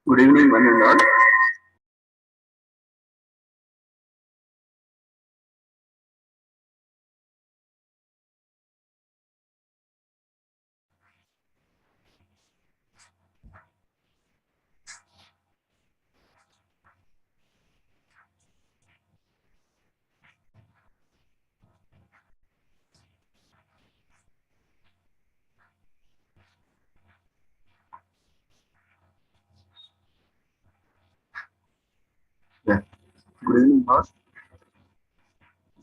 Good evening, one and all. Yeah. Good evening, all.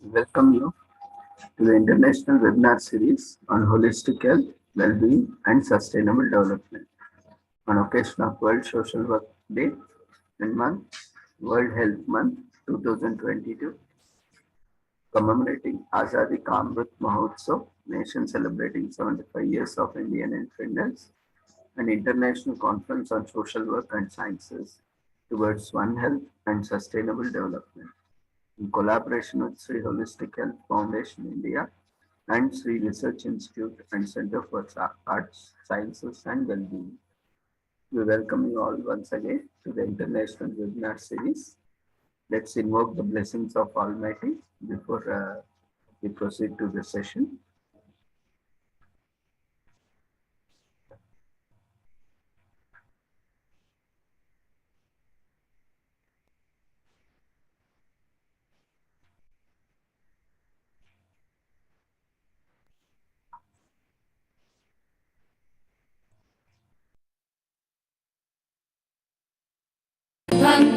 Welcome you to the international webinar series on holistic health, well-being, and sustainable development on occasion of World Social Work Day and month, World Health Month 2022, commemorating Azadi Ka Amrit Mahotsav, nation celebrating 75 years of Indian independence, an international conference on social work and sciences towards One Health and sustainable development, in collaboration with Sri Holistic Health Foundation India and Sri Research Institute and Center for Arts, Sciences and Wellbeing. We welcome you all once again to the International Webinar Series. Let's invoke the blessings of Almighty before we proceed to the session.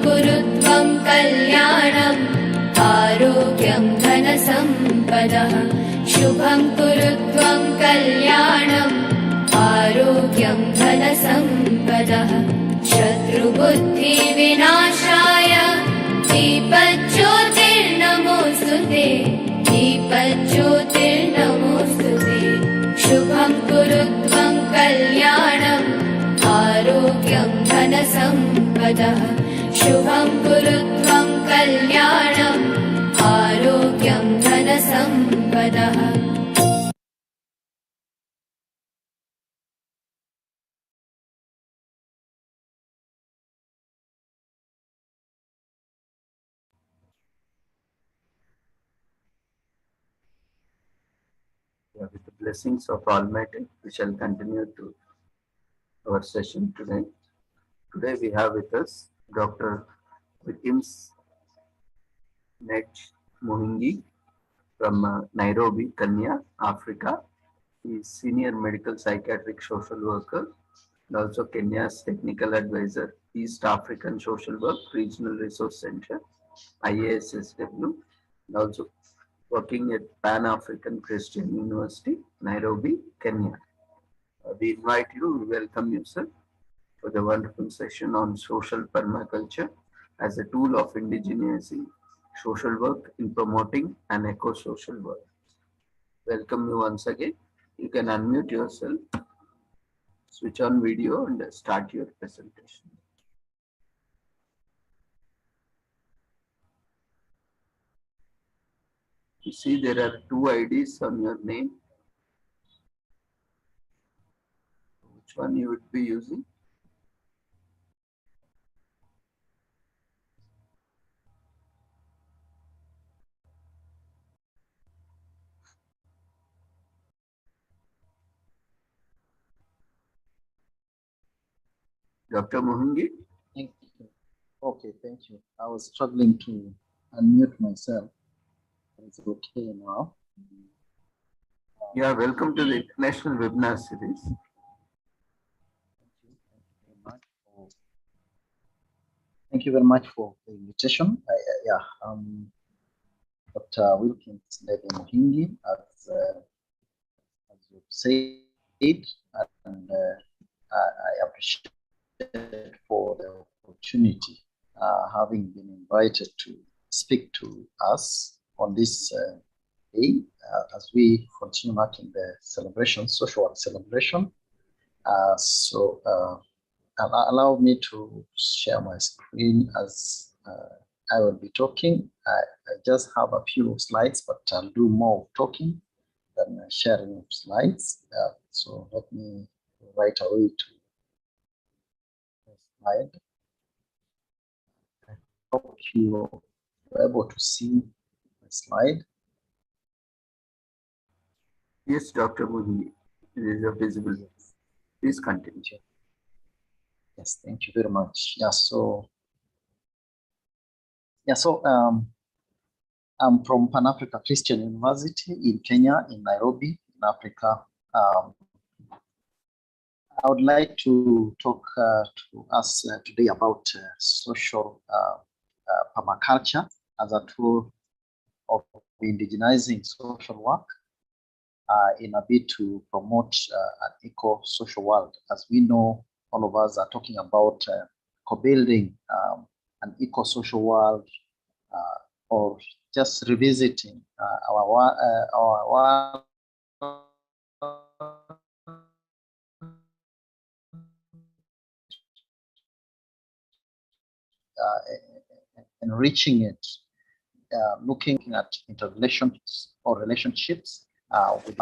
कुरुत्वं कल्याणम् आरोग्यं धनसम्पदः शुभं कुरुत्वं कल्याणम् आरोग्यं धनसम्पदः शत्रुबुद्धिविनाशाय दीपज्योतिर्नमोऽस्तुते दीपज्योतिर्नमोऽस्तुते शुभं कुरुत्वं कल्याणम् आरोग्यं धनसम्पदः शुभं कुरुत्वं कल्याणम् आरोग्यं धनसम्पदः With the blessings of Almighty, we shall continue to our session today. Today we have with us Dr. Williams Net Mohingi from Nairobi, Kenya, Africa. He is Senior Medical Psychiatric Social Worker and also Kenya's Technical Advisor, East African Social Work Regional Resource Center, IASSW, and also working at Pan African Christian University, Nairobi, Kenya. We invite you, we welcome you, sir, for the wonderful session on social permaculture as a tool of indigenizing social work in promoting an eco-social world. Welcome you once again. You can unmute yourself, switch on video and start your presentation. You see there are two IDs on your name. Which one you would be using? Dr. Mohingi? Thank you. Okay, thank you. I was struggling to unmute myself. It's okay now. Yeah, welcome to the International Webinar Series. Thank you very much for the invitation. Dr. Wilkins Mohingi, as you said, and I appreciate for the opportunity, having been invited to speak to us on this day as we continue marking the celebration, social work celebration. Allow me to share my screen as I will be talking. I just have a few slides, but I'll do more talking than sharing of slides. So let me right away to the slide. hope you are able to see the slide. Yes, Dr. Modi, it is visible. Please continue. Yes, thank you very much. I'm from Pan Africa Christian University in Kenya, in Nairobi, in Africa. I would like to talk to us today about social permaculture as a tool of indigenizing social work in a bid to promote an eco-social world. As we know, all of us are talking about co-building an eco-social world or just revisiting our world enriching it, looking at interrelations or relationships with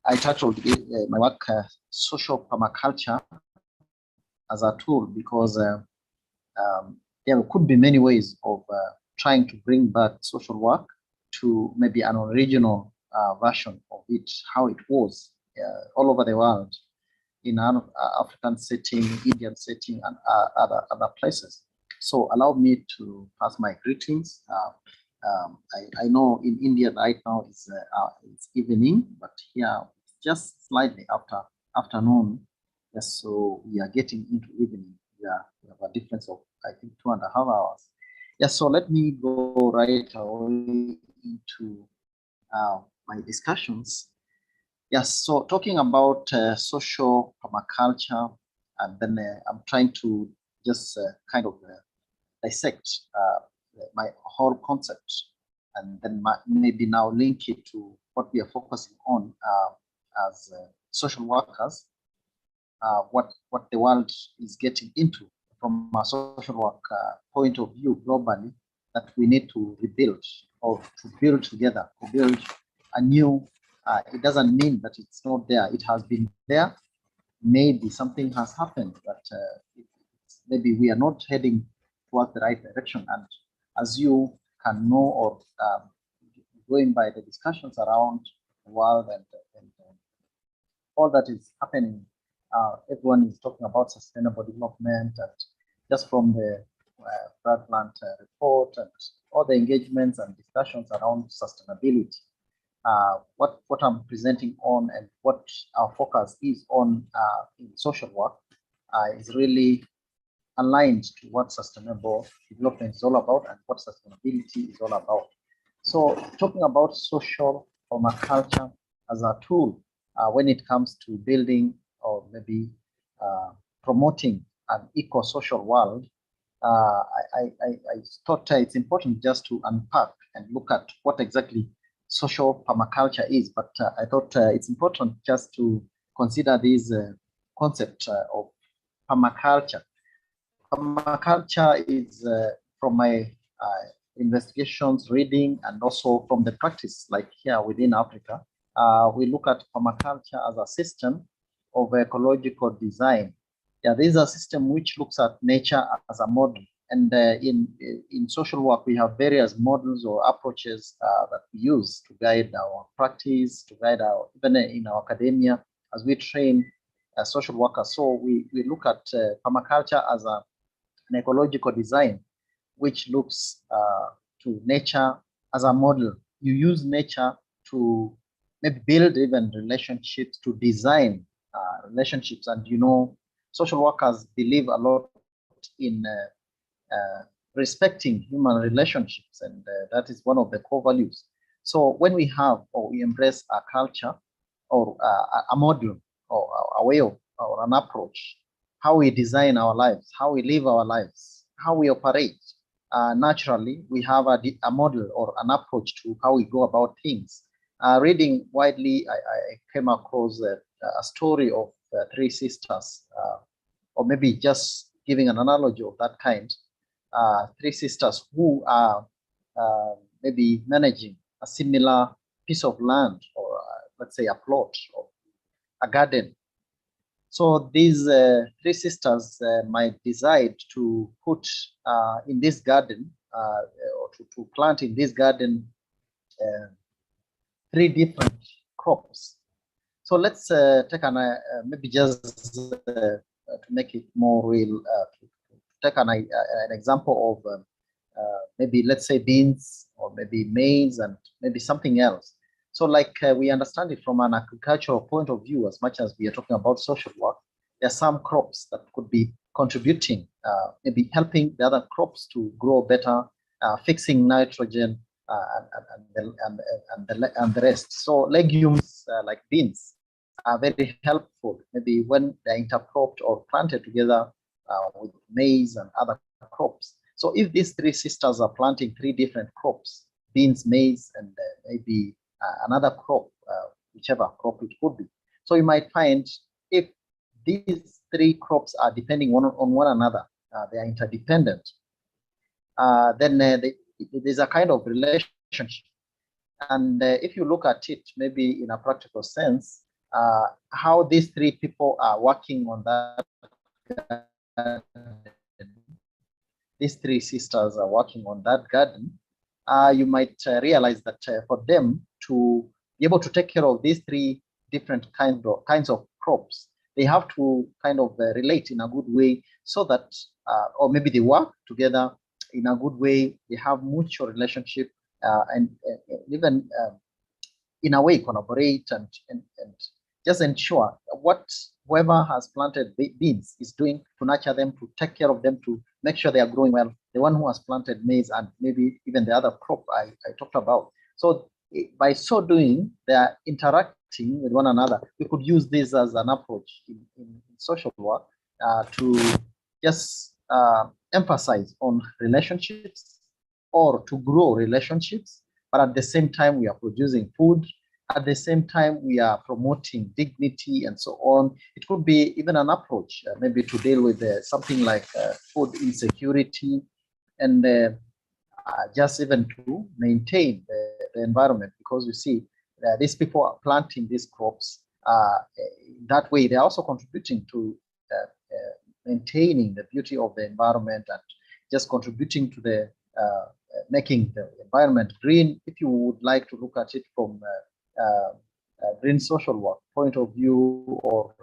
I titled my work social permaculture as a tool because there could be many ways of trying to bring back social work to maybe an original version of it, how it was all over the world, in an African setting, Indian setting, and other places. So allow me to pass my greetings. I know in India right now it's evening, but here just slightly after afternoon. Yes, so we are getting into evening. Yeah, we have a difference of I think 2.5 hours. Yes, so let me go right away into my discussions. Yes, so talking about social permaculture, and then I'm trying to just kind of dissect my whole concept, and then maybe now link it to what we are focusing on as social workers, what the world is getting into from a social work point of view globally, that we need to rebuild or to build together, to build a new. It doesn't mean that it's not there. It has been there. Maybe something has happened, but maybe we are not heading towards the right direction. And as you can know, or going by the discussions around the world and all that is happening, everyone is talking about sustainable development, and just from the Bradland report and all the engagements and discussions around sustainability. What I'm presenting on and what our focus is on in social work is really aligned to what sustainable development is all about and what sustainability is all about. So talking about social permaculture as a tool when it comes to building or maybe promoting an eco-social world, I thought it's important just to unpack and look at what exactly social permaculture is, but I thought it's important just to consider this concept of permaculture. Permaculture is from my investigations, reading, and also from the practice, like here within Africa, we look at permaculture as a system of ecological design. Yeah, this is a system which looks at nature as a model. And in social work, we have various models or approaches that we use to guide our practice, to guide our, even in our academia, as we train social workers. So we look at permaculture as an ecological design, which looks to nature as a model. You use nature to maybe build even relationships, to design relationships. And you know, social workers believe a lot in respecting human relationships, and that is one of the core values. So when we have or we embrace a culture or a model or a way of or an approach, how we design our lives, how we live our lives, how we operate, naturally we have a model or an approach to how we go about things. Reading widely, I came across a story of three sisters, or maybe just giving an analogy of that kind. Three sisters who are maybe managing a similar piece of land, or let's say a plot or a garden, So these three sisters might decide to put in this garden or to plant in this garden three different crops. So let's take maybe just to make it more real, to take an example of maybe let's say beans or maybe maize and maybe something else. So like we understand it from an agricultural point of view, as much as we are talking about social work, there are some crops that could be contributing, maybe helping the other crops to grow better, fixing nitrogen and the rest. So legumes like beans are very helpful, maybe when they're intercropped or planted together with maize and other crops. So if these three sisters are planting three different crops, beans, maize, and maybe another crop, whichever crop it could be. So you might find if these three crops are depending on one another, they are interdependent, then there's a kind of relationship. And if you look at it, maybe in a practical sense, how these three people are working on that garden, these three sisters are working on that garden, you might realize that for them to be able to take care of these three different kinds of crops, they have to kind of relate in a good way so that, or maybe they work together in a good way, they have mutual relationship, and even in a way collaborate and just ensure what whoever has planted beans is doing to nurture them, to take care of them, to make sure they are growing well. The one who has planted maize and maybe even the other crop I talked about. So by so doing, they are interacting with one another. We could use this as an approach in social work to just emphasize on relationships or to grow relationships, but at the same time, we are producing food. At the same time, we are promoting dignity and so on. It could be even an approach, maybe to deal with something like food insecurity and just even to maintain the environment, because you see these people are planting these crops. That way, they're also contributing to maintaining the beauty of the environment and just contributing to the making the environment green. If you would like to look at it from green social work point of view or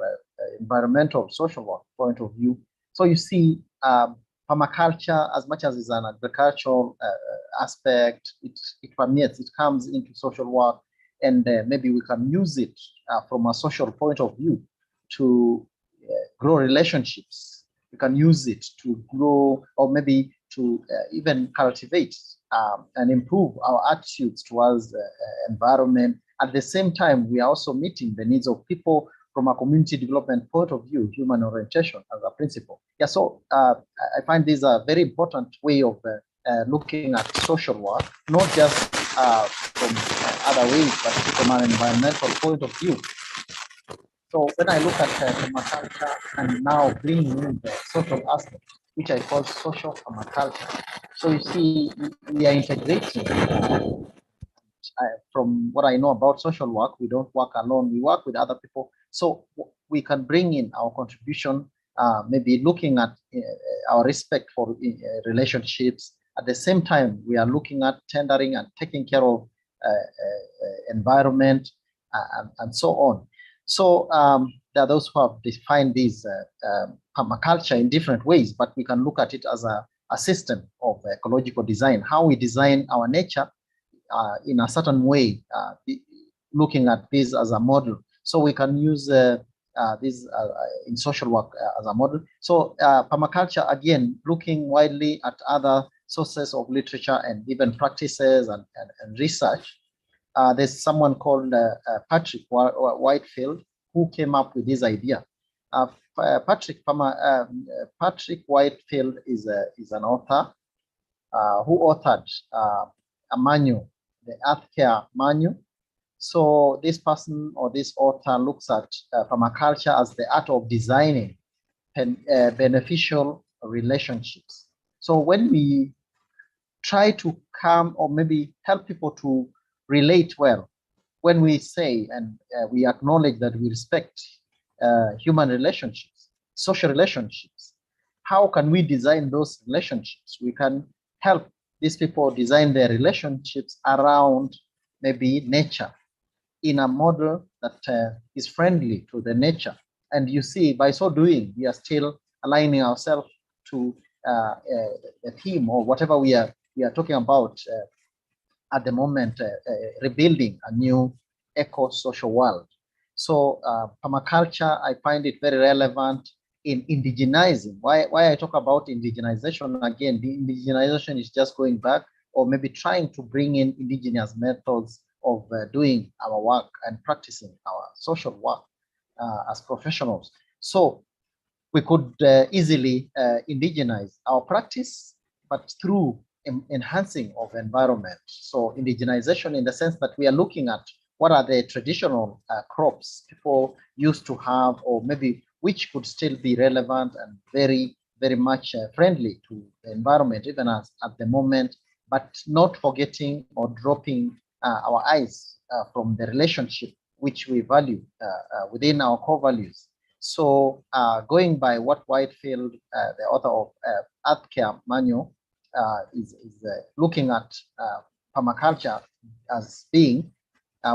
environmental social work point of view. So you see permaculture, as much as it's an agricultural aspect, it permeates, it comes into social work, and maybe we can use it from a social point of view to grow relationships. We can use it to grow, or maybe to even cultivate and improve our attitudes towards environment. At the same time, we are also meeting the needs of people from a community development point of view, human orientation as a principle. Yeah, so I find this a very important way of looking at social work, not just from other ways, but from an environmental point of view. So when I look at permaculture and now bringing in the social aspect, which I call social permaculture, so you see, we are integrating. From what I know about social work, we don't work alone, we work with other people. So we can bring in our contribution, maybe looking at our respect for relationships. At the same time, we are looking at tendering and taking care of environment and so on. So there are those who have defined this permaculture in different ways, but we can look at it as a system of ecological design, how we design our nature in a certain way, looking at this as a model. So we can use this in social work as a model. So permaculture, again, looking widely at other sources of literature and even practices and research. There's someone called Patrick Whitefield who came up with this idea. Patrick Whitefield is an author who authored a manual, the Earth Care Manual. So this person or this author looks at permaculture as the art of designing beneficial relationships. So when we try to come or maybe help people to relate well, when we say and we acknowledge that we respect human relationships, social relationships. How can we design those relationships? We can help these people design their relationships around maybe nature in a model that is friendly to the nature. And you see, by so doing, we are still aligning ourselves to the theme or whatever we are talking about at the moment, rebuilding a new eco-social world. So permaculture, I find it very relevant in indigenizing. Why I talk about indigenization again, the indigenization is just going back or maybe trying to bring in indigenous methods of doing our work and practicing our social work as professionals. So we could easily indigenize our practice, but through enhancing of environment. So indigenization in the sense that we are looking at what are the traditional crops people used to have, or maybe which could still be relevant and very, very much friendly to the environment, even as at the moment, but not forgetting or dropping our eyes from the relationship which we value within our core values. So going by what Whitefield, the author of Earth Care Manual, is looking at permaculture as being,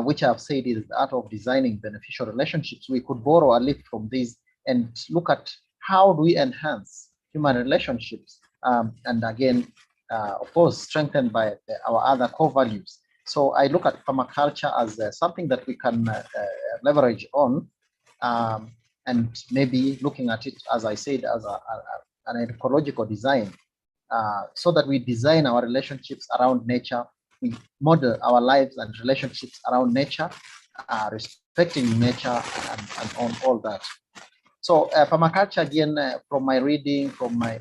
which I've said is the art of designing beneficial relationships, we could borrow a little from this and look at how do we enhance human relationships, and again, of course, strengthened by our other core values. So I look at permaculture as something that we can leverage on, and maybe looking at it, as I said, as an ecological design, so that we design our relationships around nature, we model our lives and relationships around nature, respecting nature and on all that. So permaculture, again, from my reading, from my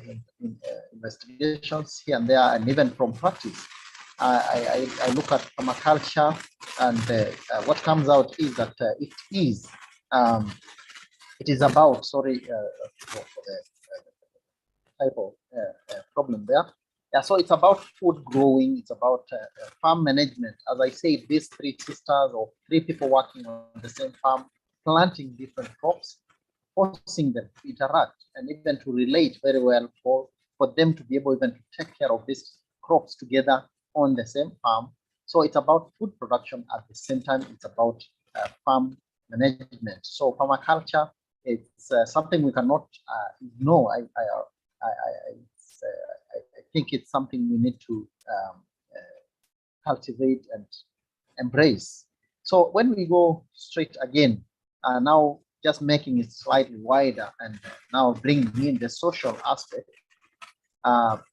investigations here and there, and even from practice, I look at permaculture, and what comes out is that it is about, sorry for the type of problem there. Yeah, so it's about food growing, it's about farm management. As I said, these three sisters or three people working on the same farm, planting different crops, forcing them to interact and even to relate very well for them to be able even to take care of these crops together on the same farm. So it's about food production at the same time, it's about farm management. So permaculture, it's something we cannot ignore. I think it's something we need to cultivate and embrace. So when we go straight again, now just making it slightly wider and now bringing in the social aspect,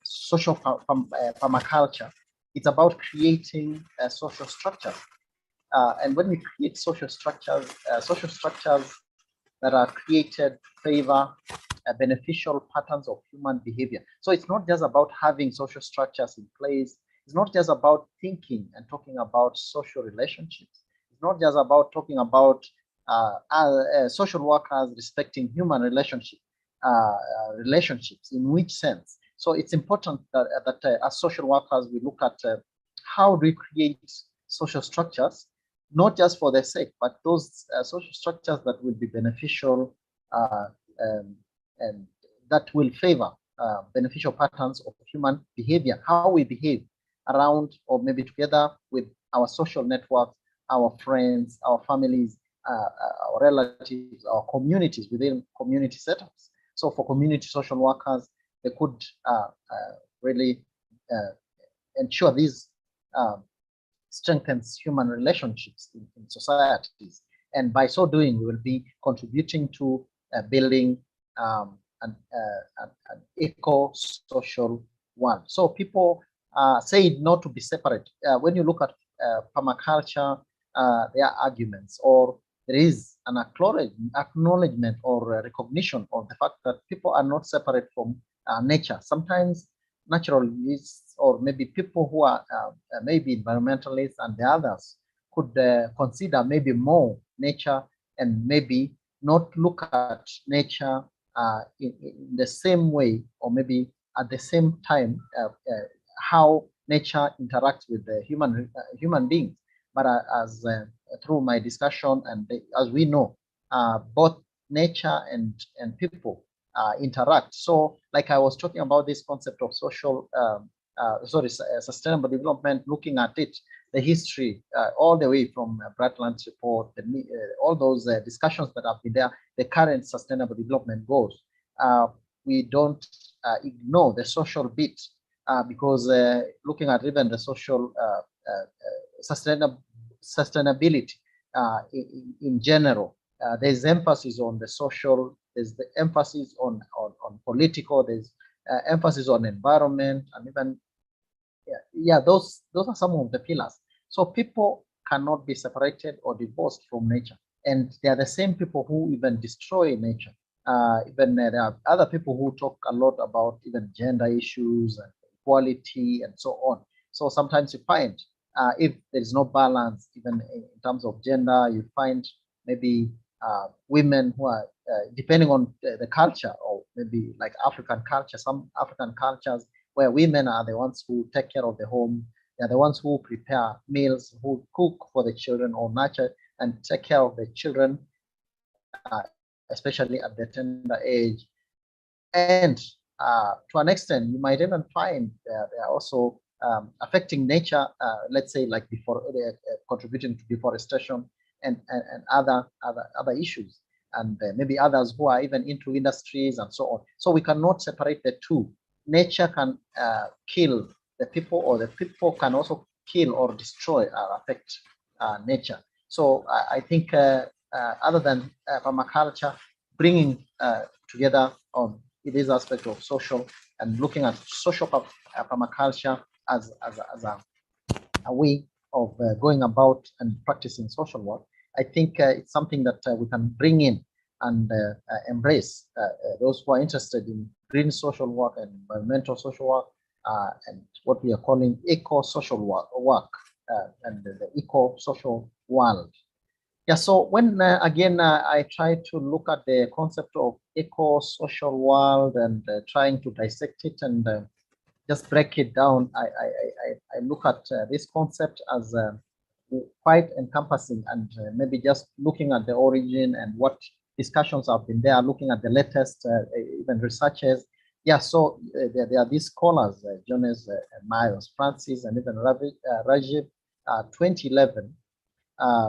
social permaculture, it's about creating a social structure. And when we create social structures that are created to favor beneficial patterns of human behavior. So it's not just about having social structures in place. It's not just about thinking and talking about social relationships. It's not just about talking about social workers respecting human relationships. In which sense? So it's important that as social workers, we look at how do we create social structures, not just for their sake, but those social structures that will be beneficial and that will favor beneficial patterns of human behavior, how we behave around or maybe together with our social networks, our friends, our families, our relatives, our communities within community setups. So for community social workers, they could really ensure these strengthens human relationships in societies. And by so doing, we will be contributing to building an eco-social one. So people say not to be separate. When you look at permaculture, there are arguments, or there is an acknowledgement or recognition of the fact that people are not separate from nature. Sometimes naturalists or maybe people who are maybe environmentalists and the others could consider maybe more nature and maybe not look at nature in the same way, or maybe at the same time how nature interacts with the human beings. But as through my discussion, and as we know, both nature and people interact. So like I was talking about this concept of social, sustainable development, looking at it, the history, all the way from Brundtland's report, all those discussions that have been there, the current sustainable development goals. We don't ignore the social bit because looking at even the social sustainability in general, there's emphasis on the social, there's the emphasis on political, there's emphasis on environment, and even those are some of the pillars. So people cannot be separated or divorced from nature, and they are the same people who even destroy nature. There are other people who talk a lot about even gender issues and equality and so on. So sometimes you find if there is no balance, even in terms of gender, you find maybe women who are, depending on the culture, or maybe like African culture, some African cultures where women are the ones who take care of the home, they're the ones who prepare meals, who cook for the children or nurture and take care of the children, especially at the tender age. And to an extent, you might even find they are also affecting nature, let's say like contributing to deforestation and other issues, and maybe others who are even into industries and so on. So we cannot separate the two. Nature can kill the people, or the people can also kill or destroy or affect nature. So I think other than permaculture, bringing together on this aspect of social and looking at social permaculture as a way of going about and practicing social work, I think it's something that we can bring in and embrace those who are interested in green social work and environmental social work, and what we are calling eco-social work and the eco-social world. Yeah, so when again I try to look at the concept of eco-social world and trying to dissect it and just break it down, I look at this concept as quite encompassing, and maybe just looking at the origin and what discussions have been there, looking at the latest even researches. Yeah, so there are these scholars, Jonas Myers, Francis, and even Rajiv. 2011,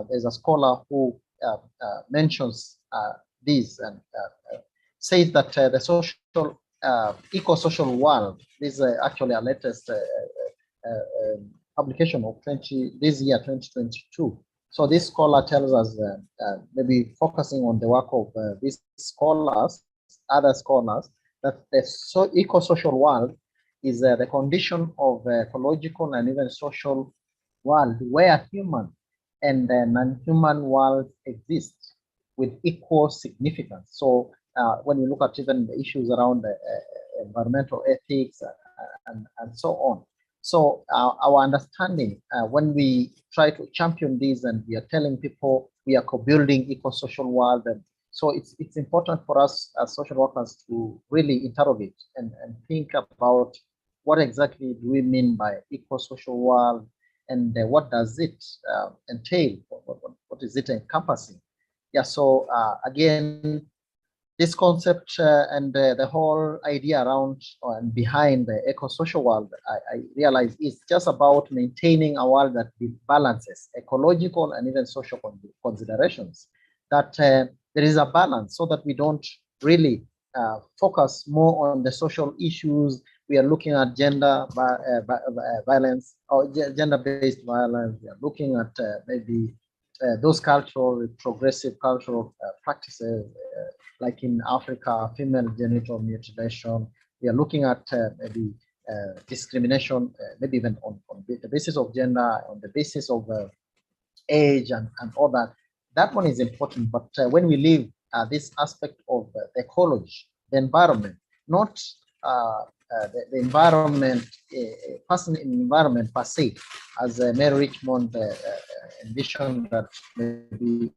there's a scholar who mentions this and says that the social eco-social world, this is actually our latest publication of this year 2022. So this scholar tells us, maybe focusing on the work of these scholars, other scholars, that the eco-social world is the condition of ecological and even social world where human and non-human worlds exist with equal significance. So when we look at even the issues around environmental ethics and so on. So our understanding, when we try to champion this and we are telling people we are co-building eco-social world, and so it's important for us as social workers to really interrogate and think about what exactly do we mean by eco-social world, and what does it entail? What is it encompassing? Yeah, so again, this concept and the whole idea around and behind the eco-social world, I realize is just about maintaining a world that balances ecological and even social considerations, that there is a balance so that we don't really focus more on the social issues. We are looking at gender violence or gender-based violence. We are looking at maybe those cultural, progressive cultural practices, like in Africa, female genital mutilation. We are looking at maybe discrimination, maybe even on the basis of gender, on the basis of age and all that. That one is important, but when we leave this aspect of the ecology, the environment, not the environment, personal environment per se, as Mary Richmond envisioned that maybe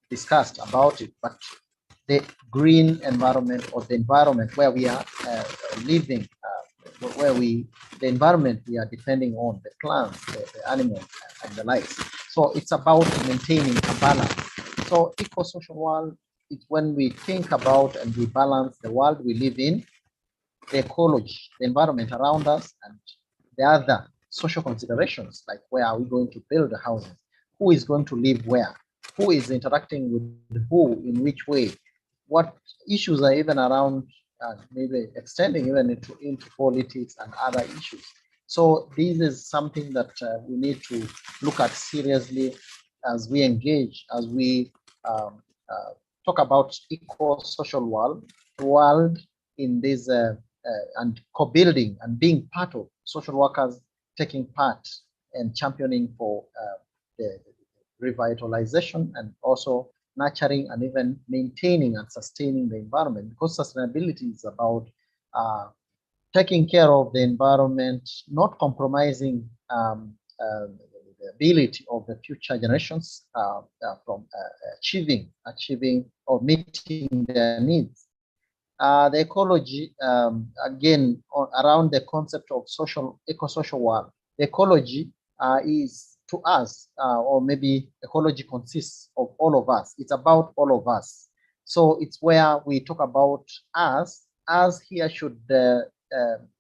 discussed about it, but the green environment or the environment where we are living, the environment we are depending on, the plants, the animals, and the likes. So it's about maintaining a balance. So eco-social world it's when we think about and we balance the world we live in, the ecology, the environment around us, and the other social considerations, like where are we going to build the houses, who is going to live where, who is interacting with who, in which way, what issues are even around, maybe extending even into politics and other issues. So this is something that we need to look at seriously as we engage, as we talk about eco-social world in this and co-building and being part of social workers taking part and championing for the revitalization and also nurturing and even maintaining and sustaining the environment, because sustainability is about taking care of the environment, not compromising the ability of the future generations from achieving or meeting their needs. The ecology, again, around the concept of eco-social world. The ecology is to us, or maybe ecology consists of all of us. It's about all of us. So it's where we talk about us. Us here should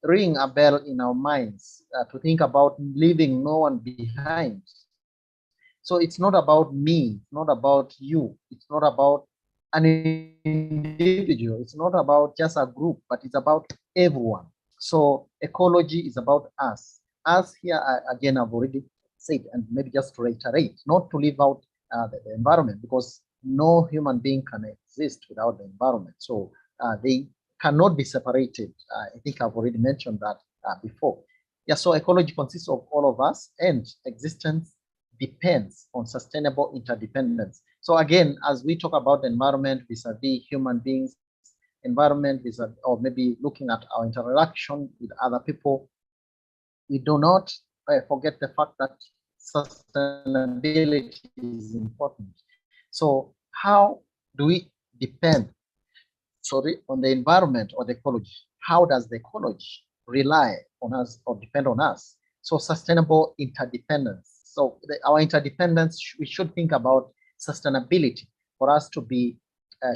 ring a bell in our minds to think about leaving no one behind. So it's not about me, it's not about you, it's not about an individual, it's not about just a group, but it's about everyone. So ecology is about us. Us here, again, I've already said, and maybe just to reiterate, not to leave out the environment, because no human being can exist without the environment. So they cannot be separated. I think I've already mentioned that before. Yeah, so ecology consists of all of us, and existence depends on sustainable interdependence. So again, as we talk about the environment vis-a-vis human beings, environment vis-a-vis, or maybe looking at our interaction with other people, we do not forget the fact that sustainability is important. So how do we depend, on the environment or the ecology? How does the ecology rely on us or depend on us? So sustainable interdependence. So our interdependence, we should think about sustainability for us to be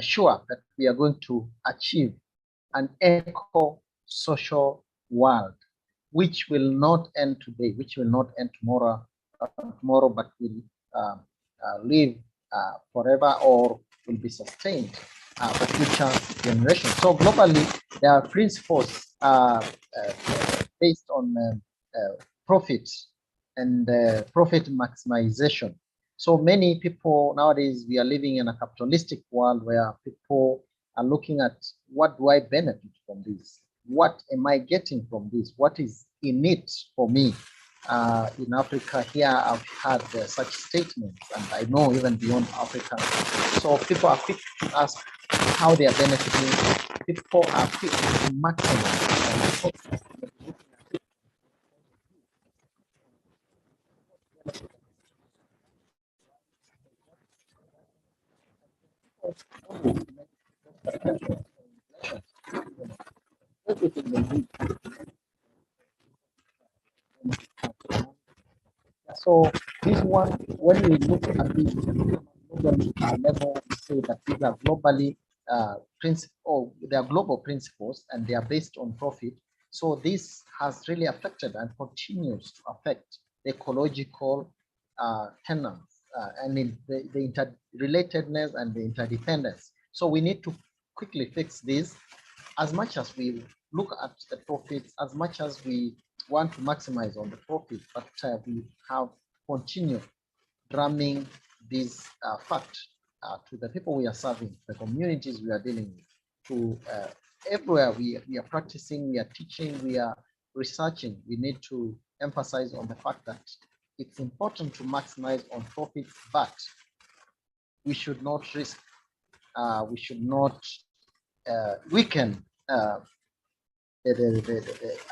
sure that we are going to achieve an eco-social world, which will not end today, which will not end tomorrow, but will live forever, or will be sustained for future generations. So globally, there are principles based on profit and profit maximization. So many people nowadays, we are living in a capitalistic world where people are looking at, what do I benefit from this? What am I getting from this? What is in it for me? In Africa here, I've had such statements, and I know even beyond Africa. So people are quick to ask how they are benefiting. People are quick to maximize. So this one, when we look at this level, we say that these are globally they are global principles, and they are based on profit. So this has really affected and continues to affect the ecological tenants and the interrelatedness and the interdependence. So we need to quickly fix this. As much as we look at the profits, as much as we want to maximize on the profit, but we have continued drumming this fact to the people we are serving, the communities we are dealing with, to everywhere we are practicing, we are teaching, we are researching. We need to emphasize on the fact that it's important to maximize on profits, but we should not risk, we should not weaken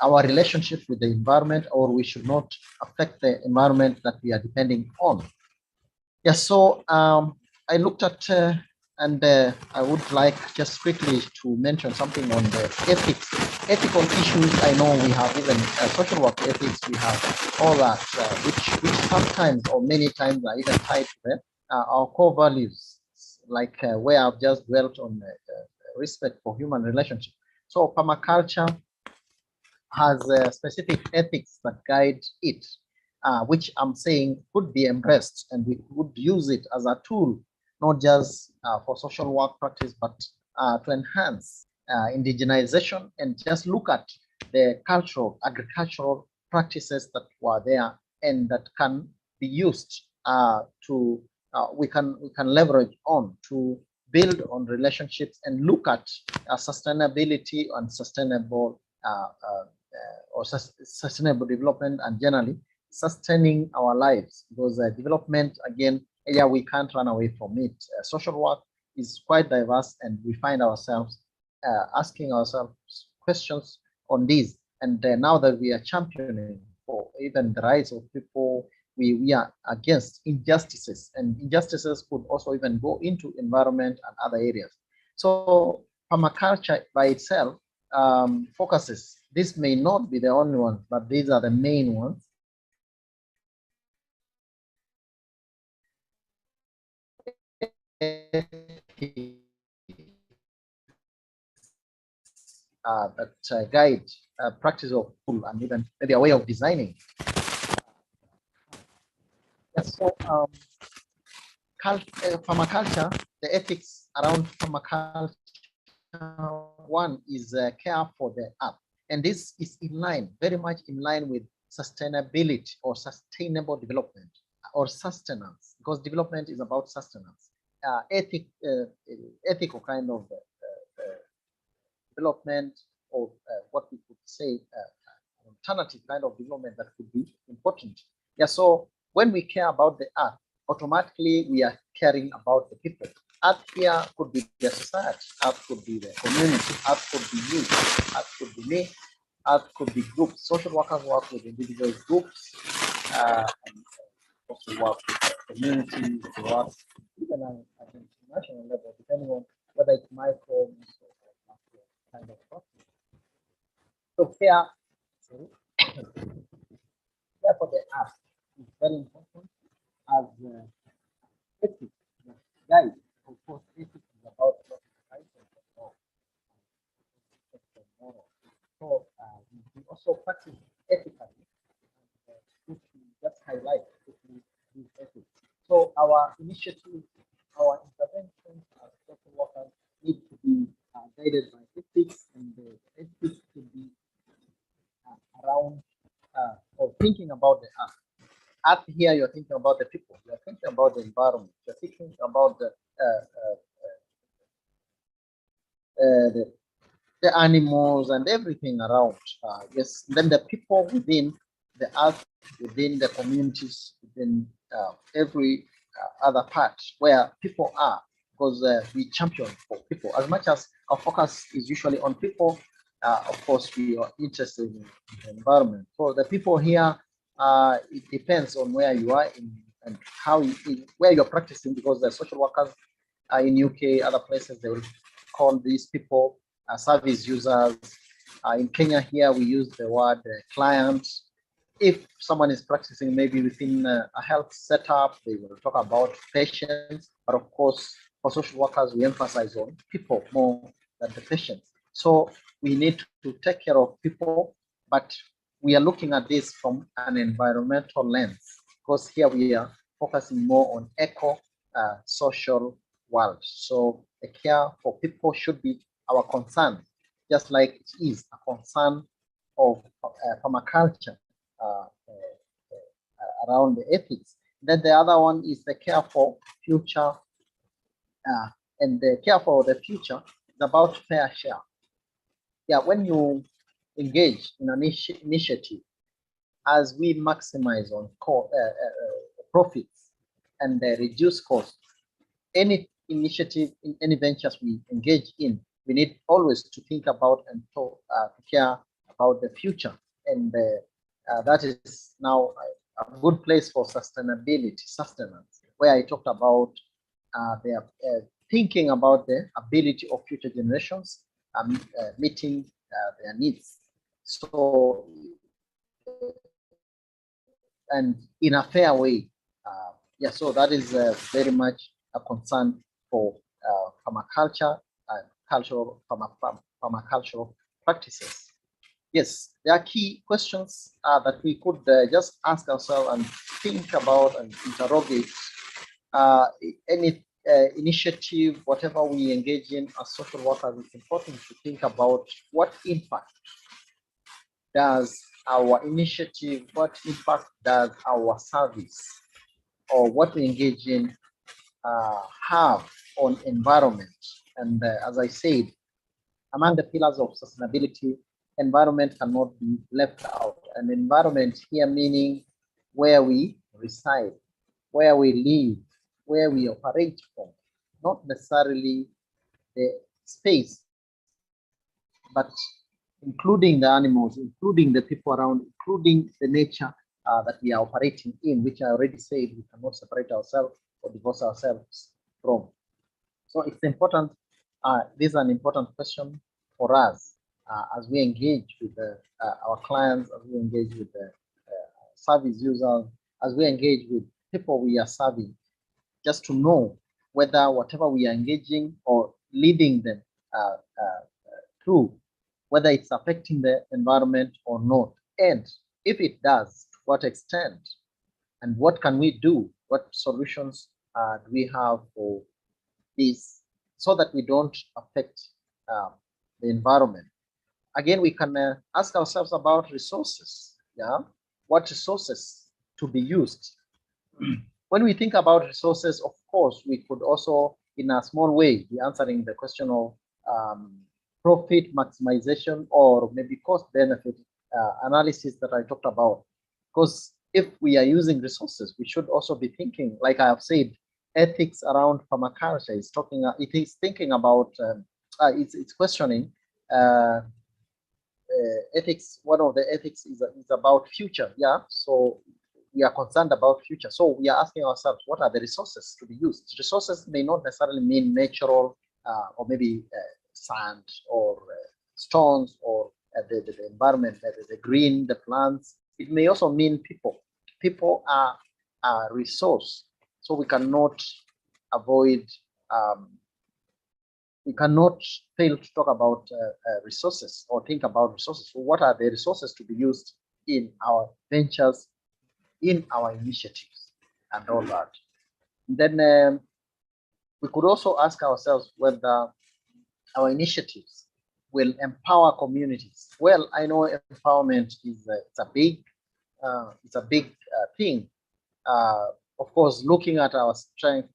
our relationship with the environment, or we should not affect the environment that we are depending on. Yes, so I looked at, and I would like just quickly to mention something on the ethical issues. I know we have even social work ethics, we have all that, which sometimes or many times are even tied to them, our core values, like where I've just dwelt on respect for human relationship. So permaculture has specific ethics that guide it, which I'm saying could be embraced, and we would use it as a tool, not just for social work practice, but to enhance indigenization and just look at the cultural, agricultural practices that were there and that can be used to we can leverage on to build on relationships and look at sustainability and sustainable or sustainable development, and generally sustaining our lives, because development, again, yeah, we can't run away from it. Social work is quite diverse, and we find ourselves asking ourselves questions on these. And now that we are championing for even the rights of people, we are against injustices, and injustices could also even go into environment and other areas. So permaculture by itself focuses. This may not be the only ones, but these are the main ones. That guide practice of and even maybe a way of designing. Yes, so permaculture, the ethics around permaculture, one is care for the earth. And this is in line, very much in line with sustainability or sustainable development or sustenance, because development is about sustenance. Ethical kind of development, or what we could say, alternative kind of development that could be important. Yeah, so when we care about the earth, automatically we are caring about the people. Earth here could be the society, earth could be the community, earth could be you, earth could be me, earth could be groups. Social workers work with individual groups, and also work with communities, work even at an international level, depending on whether it's micro or macro kind of process. So care, care for the earth is very important as ethics, guys. Of course, ethics is about what is right and wrong. So we also practice ethically, which we just highlight these ethics. So our initiatives, our interventions as social workers need to be guided by ethics, and the ethics should be around or thinking about the earth. Earth here, you're thinking about the people, you're thinking about the environment, you're thinking about the animals and everything around. Yes, then the people within the earth, within the communities, within every other part where people are, because we champion for people. As much as our focus is usually on people, of course, we are interested in the environment. So the people here, it depends on where you are and how where you're practicing, because the social workers in UK, other places, they will call these people service users. In Kenya here, we use the word client. If someone is practicing maybe within a health setup, they will talk about patients. But of course, for social workers, we emphasize on people more than the patients. So we need to take care of people, but we are looking at this from an environmental lens, because here we are focusing more on social world. So the care for people should be our concern, just like it is a concern of permaculture around the ethics. Then the other one is the care for future, and the care for the future is about fair share. Yeah, when you engage in an initiative, as we maximize on profits and reduce costs, any initiative, in any ventures we engage in, we need always to think about and to care about the future. And that is now a good place for sustainability, sustenance, where I talked about their thinking about the ability of future generations meeting their needs. So, and in a fair way. Yeah, so that is very much a concern for permaculture and permacultural practices. Yes, there are key questions that we could just ask ourselves and think about and interrogate. Any initiative, whatever we engage in as social workers, it's important to think about what impact does our initiative, what impact does our service or what we engage in have on environment. And as I said, among the pillars of sustainability, environment cannot be left out. And environment here meaning where we reside, where we live, where we operate from, not necessarily the space, but including the animals, including the people around, including the nature that we are operating in, which I already said we cannot separate ourselves or divorce ourselves from. So it's important, this is an important question for us as we engage with our clients, as we engage with the service users, as we engage with people we are serving, just to know whether whatever we are engaging or leading them through, whether it's affecting the environment or not. And if it does, to what extent? And what can we do? What solutions do we have for this so that we don't affect the environment? Again, we can ask ourselves about resources. Yeah, what resources to be used? When we think about resources, of course, we could also, in a small way, be answering the question of profit maximization or maybe cost benefit analysis that I talked about. Because if we are using resources, we should also be thinking, like I have said, ethics around permaculture is talking. It is thinking about. It's questioning ethics. One of the ethics is about future. Yeah, so we are concerned about future. So we are asking ourselves, what are the resources to be used? Resources may not necessarily mean natural or maybe sand or stones or the environment, the green, the plants. It may also mean people. People are a resource. So we cannot avoid, we cannot fail to talk about resources or think about resources. So what are the resources to be used in our ventures, in our initiatives and all that? And then we could also ask ourselves whether our initiatives will empower communities. Well, I know empowerment is it's a big thing. Of course, looking at our strength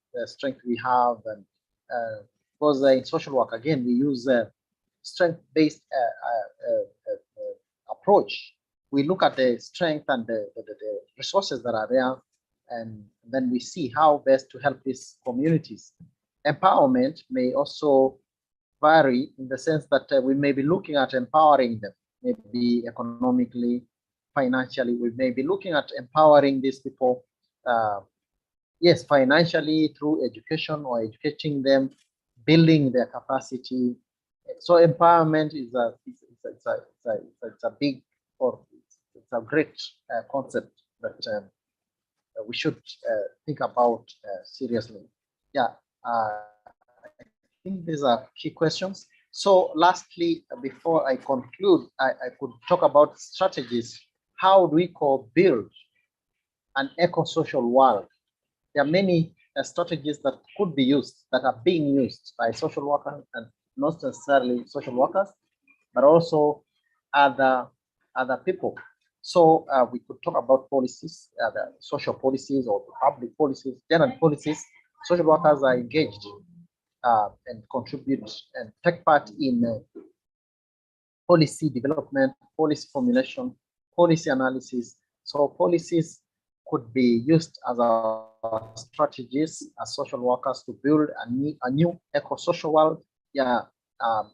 we have, and because in social work, again, we use a strength-based approach. We look at the strength and the resources that are there, and then we see how best to help these communities. Empowerment may also vary in the sense that we may be looking at empowering them, maybe economically, financially. We may be looking at empowering these people, yes, financially through education or educating them, building their capacity. So empowerment is a big, or it's a great concept that we should think about seriously. Yeah, I think these are key questions. So lastly, before I conclude, I could talk about strategies. How do we co-build an eco-social world? There are many strategies that could be used, that are being used by social workers, and not necessarily social workers, but also other people. So we could talk about policies, the social policies or public policies, general policies. Social workers are engaged and contribute and take part in policy development, policy formulation, policy analysis. So policies could be used as our strategies as social workers to build a new eco-social world. Yeah,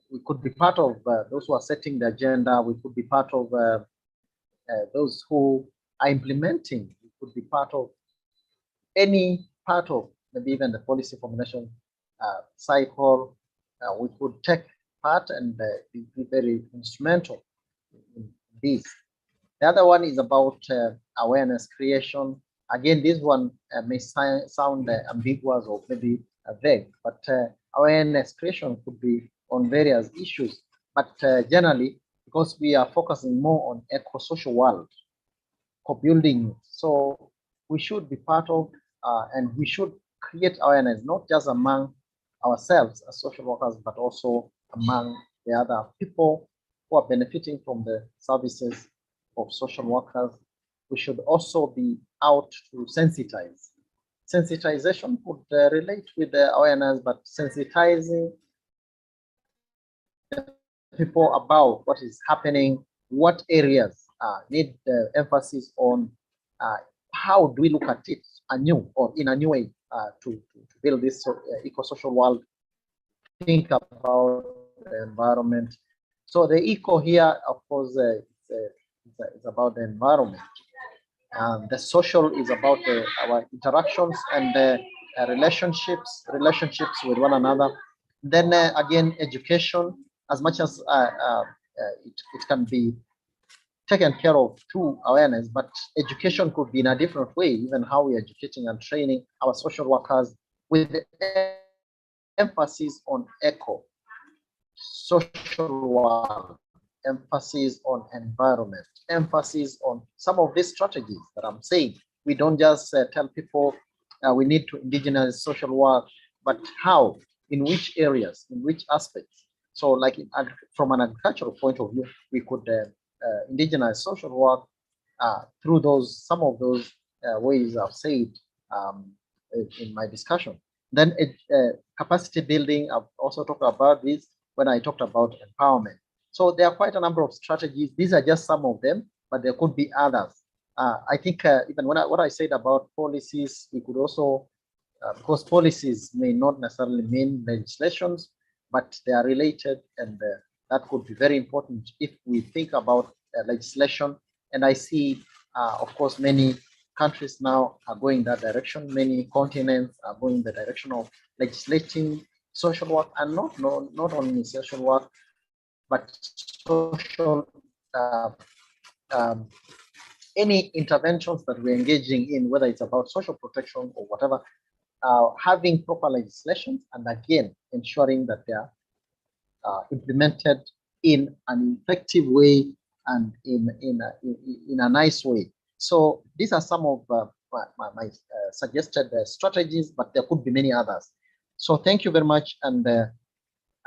we could be part of those who are setting the agenda. We could be part of those who are implementing. We could be part of any part of maybe even the policy formulation cycle. We could take part and be very instrumental in this. The other one is about awareness creation. Again, this one may sound ambiguous or maybe vague, but awareness creation could be on various issues, but generally, because we are focusing more on eco-social world, co-building, so we should be part of, and we should create awareness, not just among ourselves as social workers, but also among the other people who are benefiting from the services of social workers. We should also be out to sensitize. Sensitization would relate with the awareness, but sensitizing people about what is happening, what areas need emphasis on, how do we look at it anew or in a new way to build this eco-social world, think about the environment. So the eco here, of course, it's about the environment. The social is about our interactions and relationships with one another. Then again, education, as much as it can be taken care of through awareness, but education could be in a different way, even how we are educating and training our social workers with emphasis on eco, social work, emphasis on environment, emphasis on some of these strategies that I'm saying. We don't just tell people we need to indigenize social work, but how, in which areas, in which aspects. So like from an agricultural point of view, we could indigenize social work through some of those ways I've said in my discussion. Then capacity building, I've also talked about this when I talked about empowerment. So there are quite a number of strategies. These are just some of them, but there could be others. I think even what I said about policies, we could also, because policies may not necessarily mean legislations, but they are related, and that could be very important if we think about legislation. And I see, of course, many countries now are going that direction. Many continents are going the direction of legislating social work, and not only social work, but social any interventions that we're engaging in, whether it's about social protection or whatever, having proper legislation, and again ensuring that they are implemented in an effective way and in a nice way. So these are some of my suggested strategies, but there could be many others. So thank you very much, and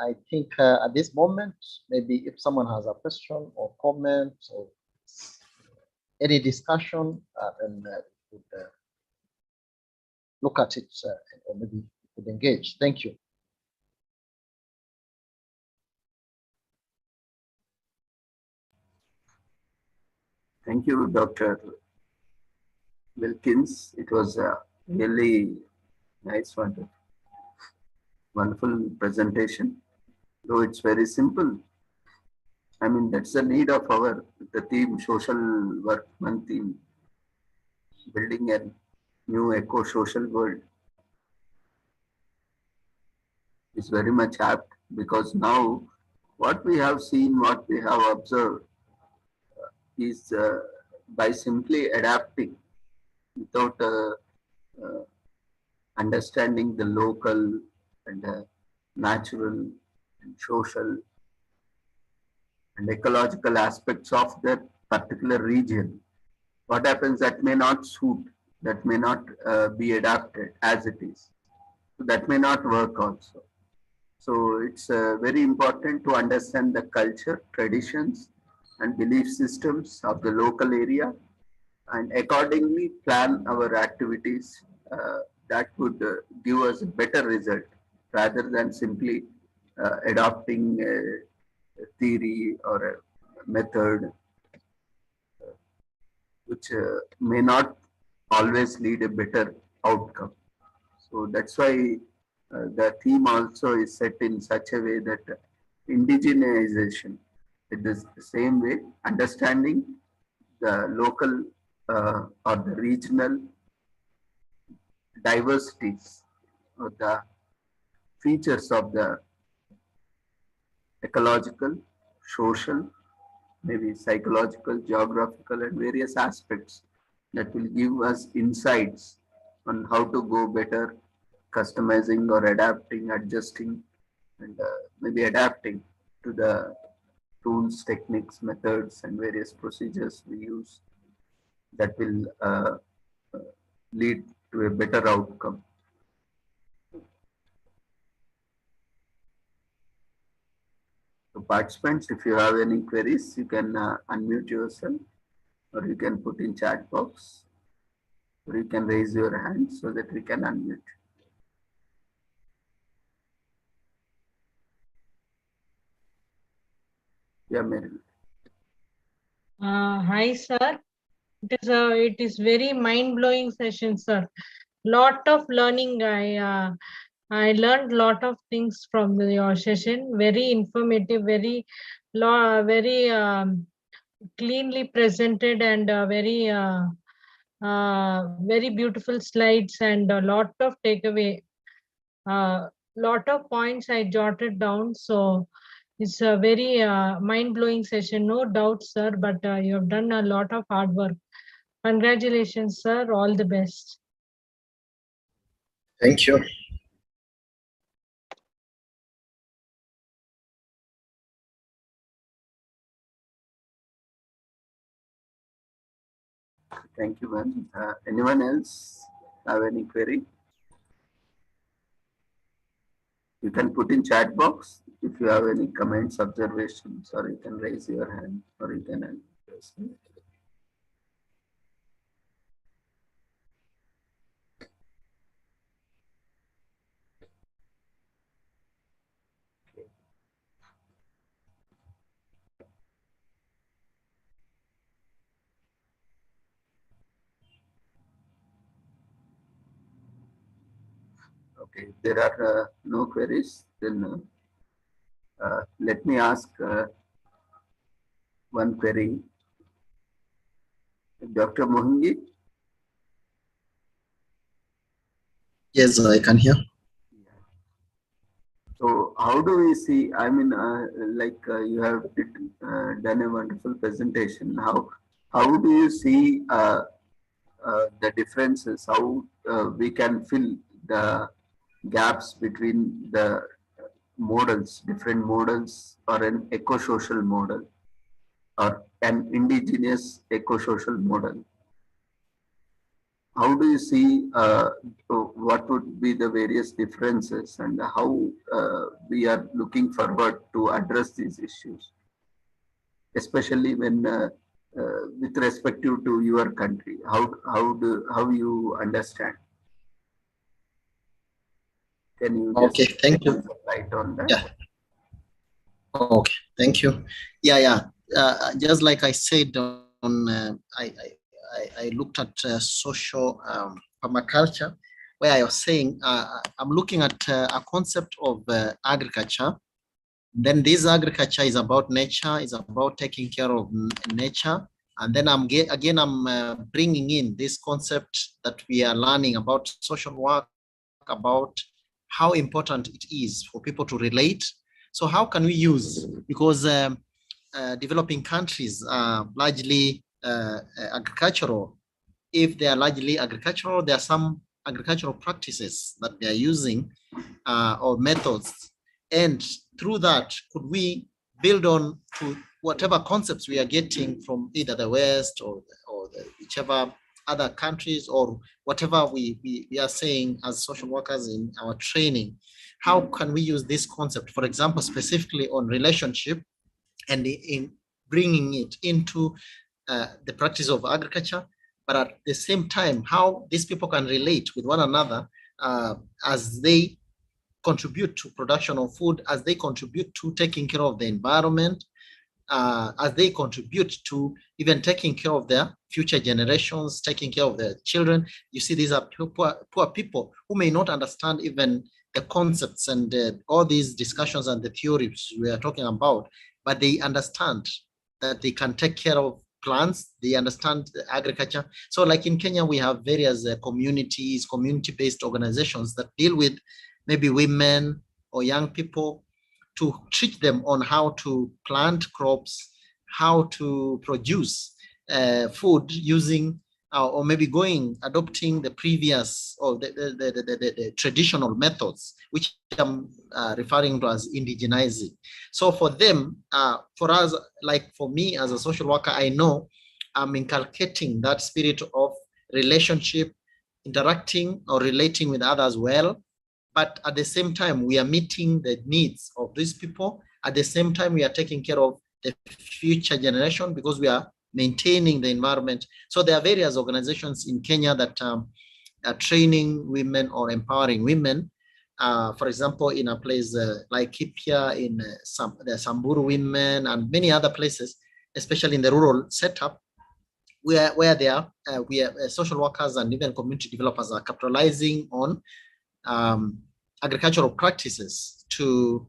I think at this moment, maybe if someone has a question or comment or any discussion, then we could look at it or maybe we could engage. Thank you. Thank you, Dr. Wilkins. It was a really nice one. Wonderful presentation. Though it's very simple. I mean, that's the need of the theme, social work month theme, building a new eco-social world is very much apt, because now what we have seen, what we have observed is by simply adapting without understanding the local and natural and social and ecological aspects of that particular region, what happens, that may not suit, that may not be adapted as it is. So that may not work also. So it's very important to understand the culture, traditions, and belief systems of the local area, and accordingly plan our activities that would give us a better result, rather than simply adopting a theory or a method which may not always lead a better outcome. So that's why the theme also is set in such a way that indigenization, it is the same way, understanding the local or the regional diversities or the features of the ecological, social, maybe psychological, geographical, and various aspects that will give us insights on how to go better customizing or adapting, adjusting, and maybe adapting to the tools, techniques, methods, and various procedures we use that will lead to a better outcome. So participants, if you have any queries, you can unmute yourself, or you can put in chat box, or you can raise your hand so that we can unmute. Yeah, Mary. Hi, sir. It is very mind-blowing session, sir. Lot of learning. I learned lot of things from your session. Very informative. Very cleanly presented, and very beautiful slides, and a lot of takeaway. Lot of points I jotted down. So it's a very mind-blowing session, no doubt, sir, but you have done a lot of hard work. Congratulations, sir. All the best. Thank you. Thank you, ma'am. Anyone else have any query? You can put in chat box if you have any comments, observations, or you can raise your hand, or you can unmute yourself. Okay, there are no queries. Then let me ask one query. Dr. Mohangi? Yes, I can hear. So how do we see, I mean, you have done a wonderful presentation. How do you see the differences, how we can fill the gaps between the models, different models, or an eco-social model, or an indigenous eco-social model? How do you see what would be the various differences, and how we are looking forward to address these issues, especially when with respect to your country? How you understand? Can you Okay, just thank you. light on that? Yeah. Okay, thank you. Yeah. Just like I said, I looked at social permaculture, where I was saying I'm looking at a concept of agriculture. Then this agriculture is about nature, is about taking care of nature. And then I'm bringing in this concept that we are learning about social work, about how important it is for people to relate. So how can we use, because developing countries are largely agricultural. If they are largely agricultural, there are some agricultural practices that they are using or methods. And through that, could we build on to whatever concepts we are getting from either the West or whichever other countries, or whatever we are saying as social workers in our training? How can we use this concept, for example, specifically on relationship, and in bringing it into the practice of agriculture, but at the same time, how these people can relate with one another as they contribute to production of food, as they contribute to taking care of the environment, as they contribute to even taking care of their future generations, taking care of their children. You see, these are poor people who may not understand even the concepts and all these discussions and the theories we are talking about, but they understand that they can take care of plants, they understand agriculture. So like in Kenya, we have various communities, community-based organizations that deal with maybe women or young people, to teach them on how to plant crops, how to produce food using or maybe adopting the previous or the traditional methods, which I'm referring to as indigenizing. So for them, for us, like for me as a social worker, I know I'm inculcating that spirit of relationship, interacting or relating with others well, but at the same time, we are meeting the needs of these people. At the same time, we are taking care of the future generation because we are maintaining the environment. So there are various organizations in Kenya that are training women or empowering women. For example, in a place like Kipia, in the Samburu women and many other places, especially in the rural setup, where they are, social workers and even community developers are capitalizing on agricultural practices to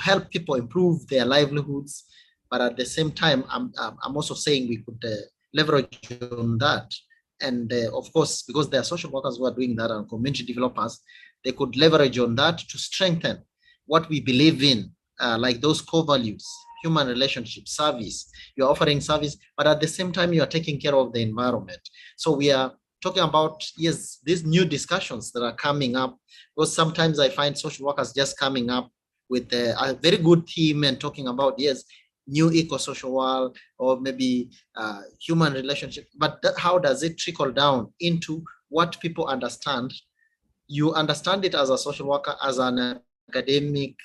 help people improve their livelihoods. But at the same time, I'm also saying we could leverage on that. And of course, because there are social workers who are doing that and community developers, they could leverage on that to strengthen what we believe in, like those core values, human relationship, service. You're offering service, but at the same time, you are taking care of the environment. So we are talking about, yes, these new discussions that are coming up, because sometimes I find social workers just coming up with a very good theme and talking about, yes, new eco-social world or maybe human relationship, but how does it trickle down into what people understand? You understand it as a social worker, as an academic,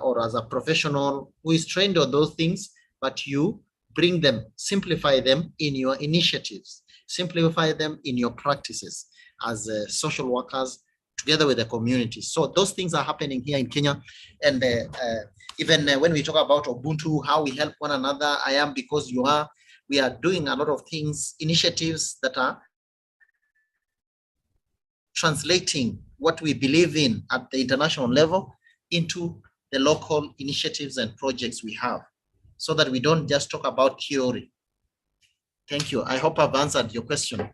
or as a professional who is trained on those things, but you bring them, simplify them in your initiatives, simplify them in your practices as social workers together with the community. So those things are happening here in Kenya. And even when we talk about Ubuntu, how we help one another, I am because you are, we are doing a lot of things, initiatives that are translating what we believe in at the international level into the local initiatives and projects we have, so that we don't just talk about theory. Thank you. I hope I've answered your question.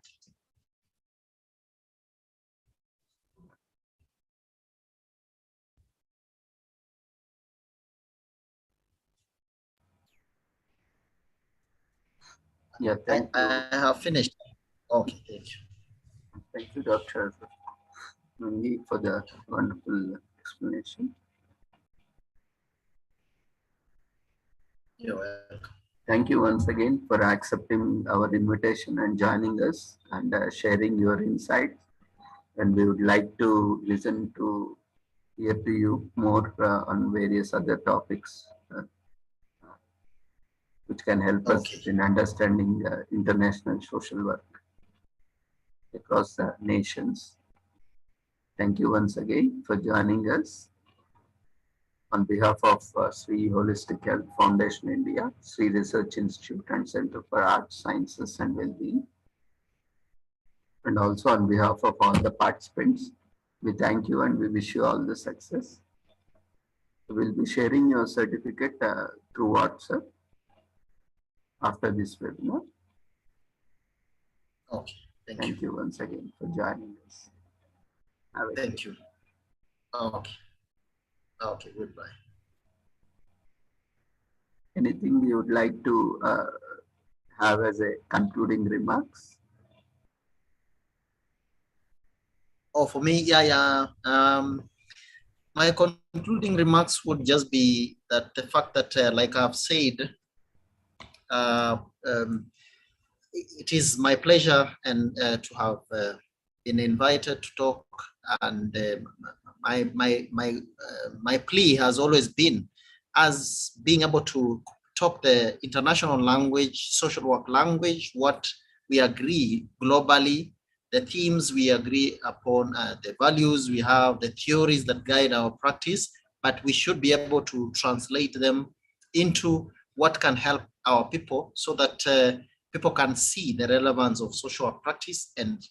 Yeah, thank you. I have finished. Okay, thank you. Thank you, Dr. Nungi, for the wonderful explanation. You're welcome. Thank you once again for accepting our invitation and joining us and sharing your insights. And we would like to listen to, hear to you more on various other topics which can help us in understanding international social work across the nations. Thank you once again for joining us. On behalf of Sri Holistic Health Foundation India, Sri Research Institute and Center for Arts, Sciences and Wellbeing, and also on behalf of all the participants, we thank you and we wish you all the success. We will be sharing your certificate through WhatsApp after this webinar. Okay, thank you once again for joining us. Thank you. Okay. Okay, goodbye. Anything you would like to have as a concluding remarks? Oh, for me, yeah. My concluding remarks would just be that the fact that, like I've said, it is my pleasure and to have been invited to talk, and my plea has always been as being able to talk the international language, social work language, what we agree globally, the themes we agree upon, the values we have, the theories that guide our practice, but we should be able to translate them into what can help our people so that people can see the relevance of social work practice and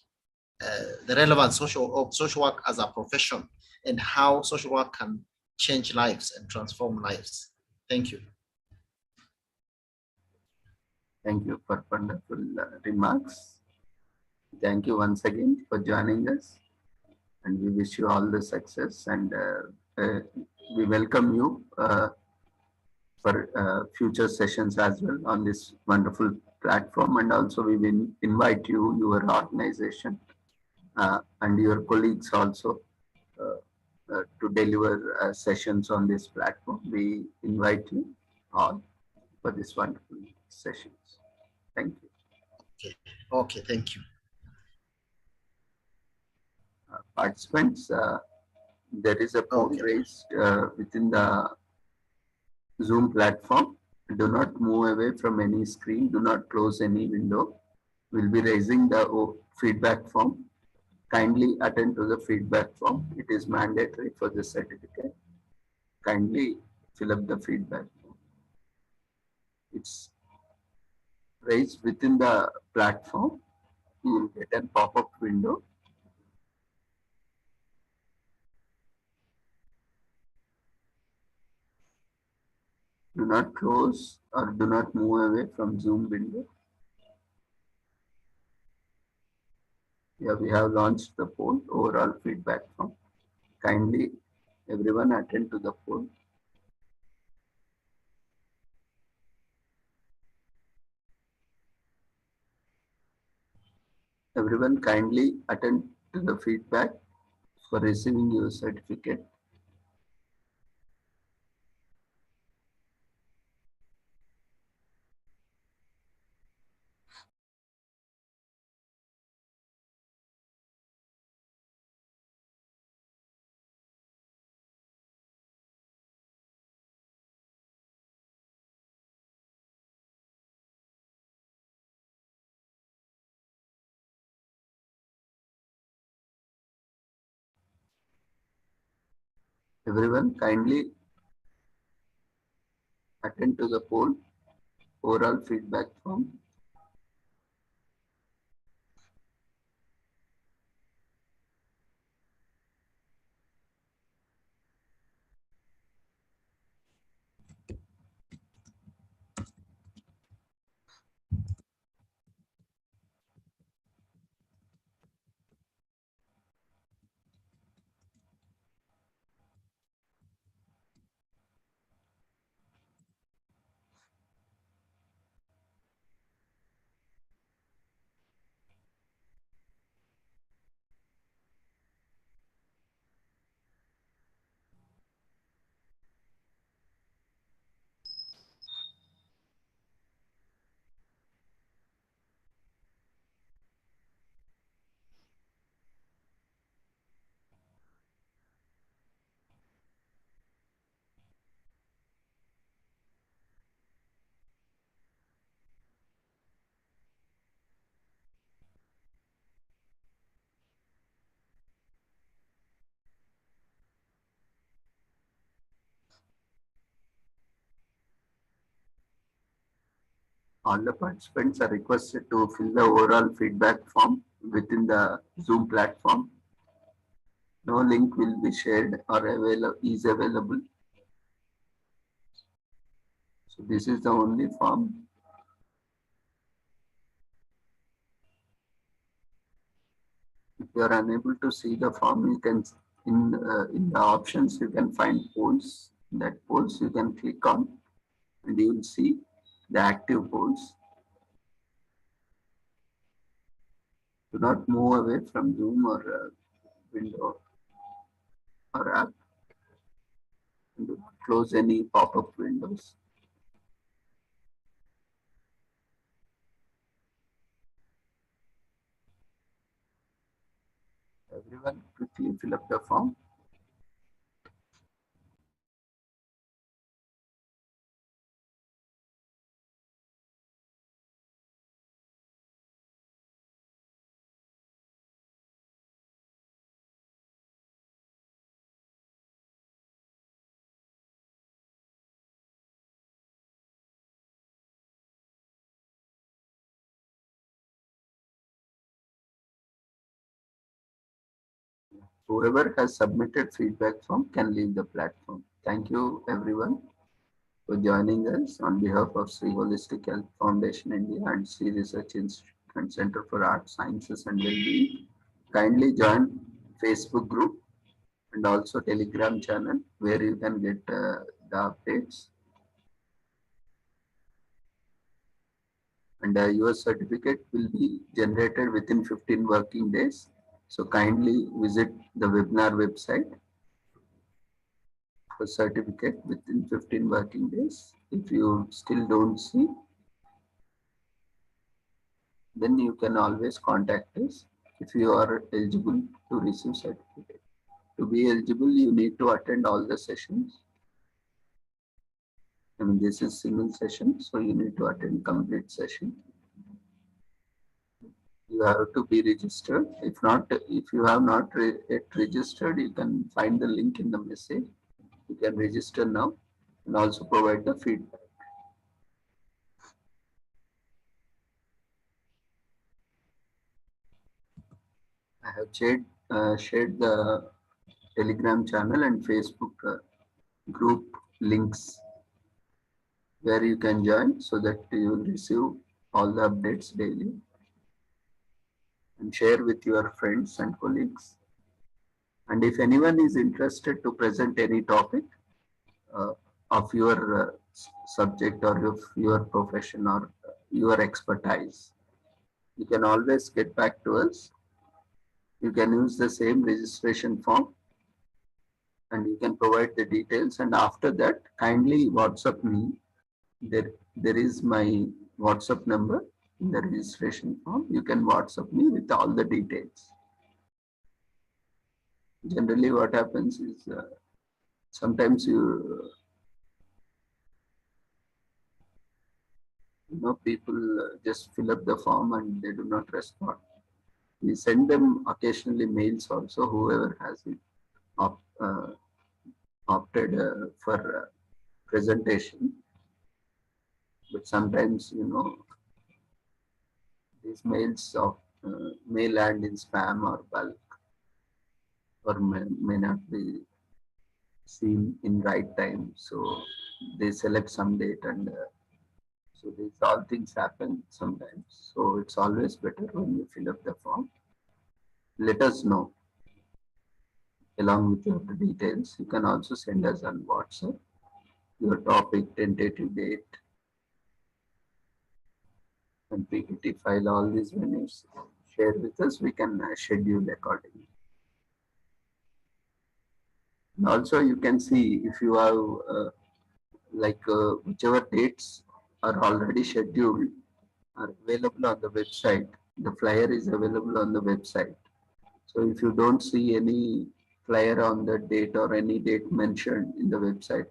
the relevance of social work as a profession and how social work can change lives and transform lives. Thank you. Thank you for wonderful remarks. Thank you once again for joining us, and we wish you all the success, and we welcome you for future sessions as well on this wonderful platform, and also we will invite you, your organization, and your colleagues also to deliver sessions on this platform. We invite you all for this wonderful sessions. Thank you. Okay, thank you. Participants, there is a poll raised within the Zoom platform. Do not move away from any screen. Do not close any window. We'll be raising the feedback form. Kindly attend to the feedback form. It is mandatory for the certificate. Kindly fill up the feedback form. It's raised within the platform. You will get a pop-up window. Do not close or do not move away from Zoom window. Yeah, we have launched the poll, overall feedback form. Kindly everyone attend to the poll. Everyone kindly attend to the feedback for receiving your certificate. Everyone kindly attend to the poll, overall feedback form. All the participants are requested to fill the overall feedback form within the Zoom platform. No link will be shared or is available. So this is the only form. If you are unable to see the form, you can in the options you can find polls. That polls you can click on, and you will see the active polls. Do not move away from Zoom or window or app. And do not close any pop-up windows. Everyone quickly fill up the form. Whoever has submitted feedback form can leave the platform. Thank you everyone for joining us on behalf of Sri Holistic Health Foundation India and Sri Research Institute and Center for Art Sciences and Wellbeing. Kindly join Facebook group and also Telegram channel where you can get the updates. and your certificate will be generated within 15 working days. So kindly visit the webinar website for certificate within 15 working days. If you still don't see, then you can always contact us if you are eligible to receive certificate. To be eligible, you need to attend all the sessions. I mean, this is single session, so you need to attend complete session. You have to be registered. If not, if you have not yet registered, you can find the link in the message. You can register now and also provide the feedback. I have shared the Telegram channel and Facebook group links where you can join so that you will receive all the updates daily and share with your friends and colleagues. And if anyone is interested to present any topic uh, of your subject or of your profession or your expertise, you can always get back to us. You can use the same registration form and you can provide the details, and after that kindly WhatsApp me. There is my WhatsApp number in the registration form. You can WhatsApp me with all the details. Generally what happens is sometimes you know people just fill up the form and they do not respond. We send them occasionally mails also, whoever has it opted for presentation. But sometimes, you know, these mails may land in spam or bulk, or may not be seen in right time. So they select some date, and so these all things happen sometimes. So it's always better when you fill up the form. Let us know along with your details. You can also send us on WhatsApp your topic, tentative date, and PPT file. All these when you share with us, we can schedule accordingly. And also, you can see if you have whichever dates are already scheduled are available on the website. The flyer is available on the website. So if you don't see any flyer on the date or any date mentioned in the website,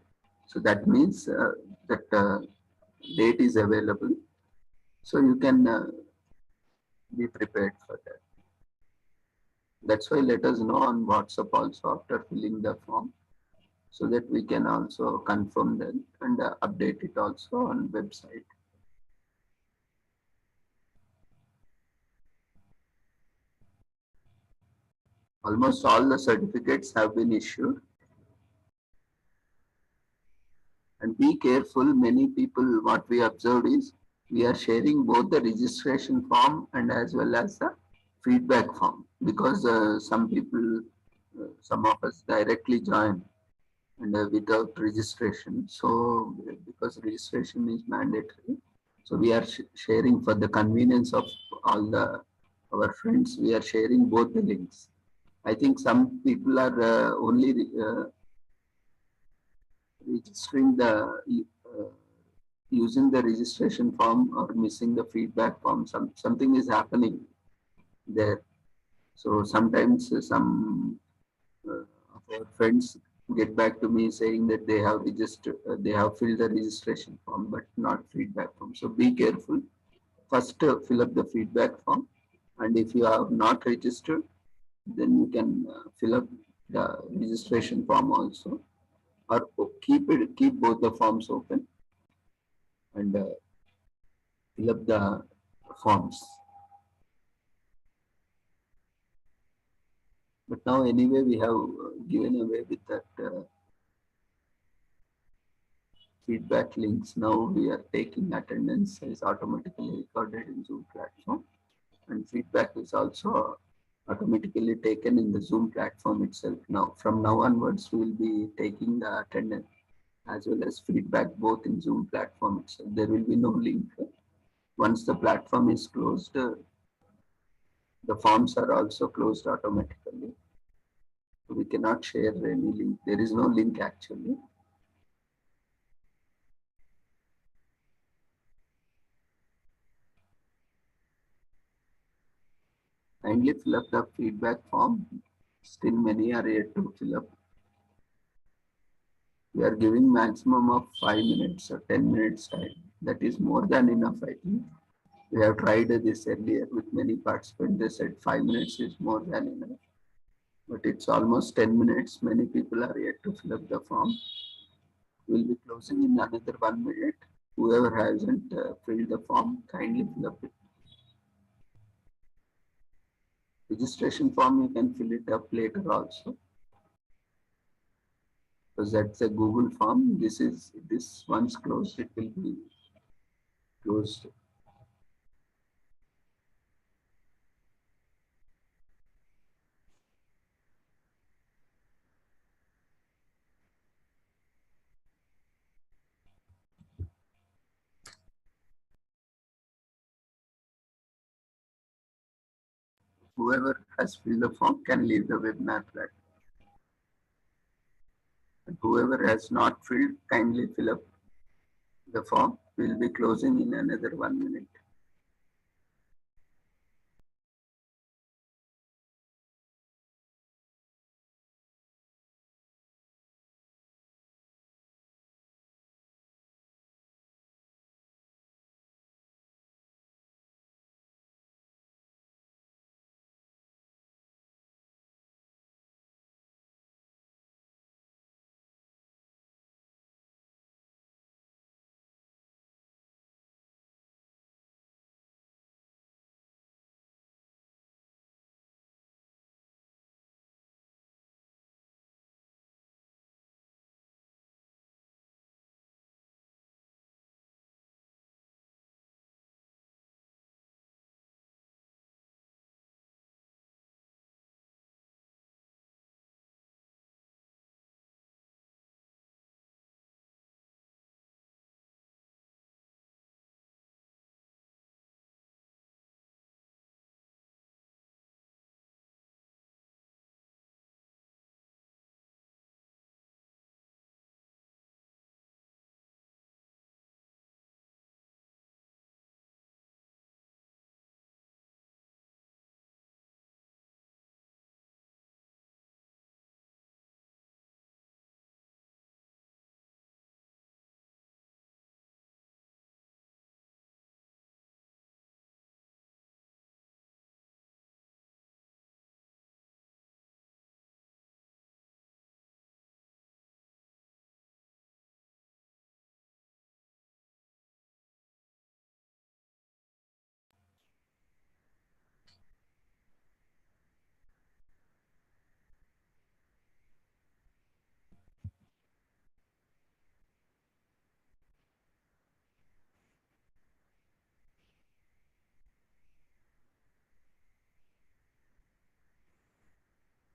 so that means that date is available. So you can be prepared for that. That's why let us know on WhatsApp also after filling the form, so that we can also confirm that and update it also on website. Almost all the certificates have been issued. And be careful, many people, what we observed is, we are sharing both the registration form and as well as the feedback form, because some people, some of us directly join and without registration. So because registration is mandatory, so we are sharing for the convenience of all our friends, we are sharing both the links. I think some people are only registering the using the registration form or missing the feedback form. Something is happening there. So sometimes some of our friends get back to me saying that they have registered, they have filled the registration form but not feedback form. So be careful. First, fill up the feedback form, and if you have not registered, then you can fill up the registration form also, or keep both the forms open and fill up the forms. But now anyway, we have given away with that feedback links. Now we are taking attendance is automatically recorded in Zoom platform, and feedback is also automatically taken in the Zoom platform itself. Now from now onwards, we will be taking the attendance as well as feedback both in Zoom platform itself. There will be no link. Once the platform is closed, the forms are also closed automatically. We cannot share any link. There is no link actually. Kindly fill up the feedback form. Still many are yet to fill up. We are giving maximum of 5 minutes or 10 minutes time. That is more than enough, I think. We have tried this earlier with many participants. They said 5 minutes is more than enough. But it's almost 10 minutes. Many people are yet to fill up the form. We'll be closing in another 1 minute. Whoever hasn't filled the form, kindly fill up it. Registration form, you can fill it up later also. Because that's a Google form. This once closed, it will be closed. Whoever has filled the form can leave the webinar platform. And whoever has not filled, kindly fill up the form. We'll be closing in another 1 minute.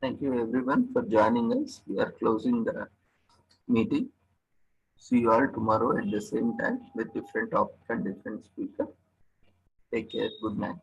Thank you everyone for joining us. We are closing the meeting. See you all tomorrow at the same time with different topic and different speaker. Take care. Good night.